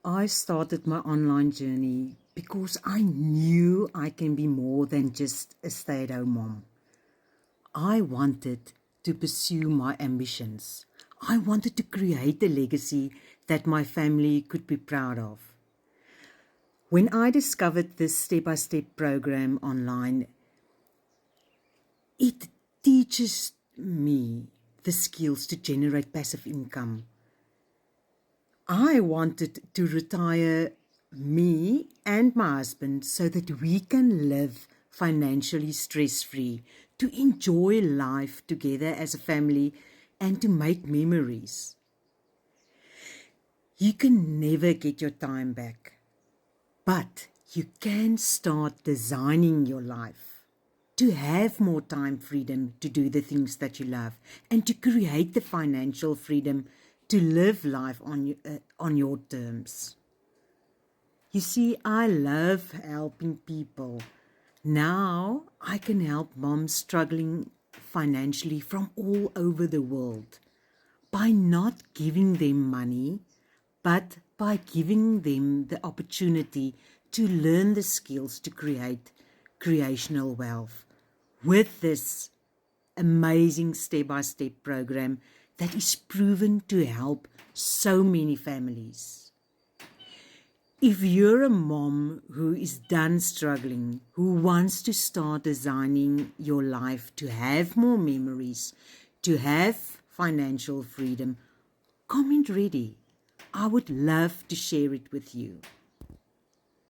I started my online journey because I knew I can be more than just a stay-at-home mom. I wanted to pursue my ambitions. I wanted to create a legacy that my family could be proud of. When I discovered this step-by-step program online, it teaches me the skills to generate passive income. I wanted to retire me and my husband so that we can live financially stress-free, to enjoy life together as a family and to make memories. You can never get your time back, but you can start designing your life to have more time freedom to do the things that you love and to create the financial freedom to live life on your terms. You see, I love helping people. Now I can help moms struggling financially from all over the world by not giving them money, but by giving them the opportunity to learn the skills to create creational wealth with this amazing step-by-step program that is proven to help so many families. If you're a mom who is done struggling, who wants to start designing your life to have more memories, to have financial freedom, comment ready. I would love to share it with you.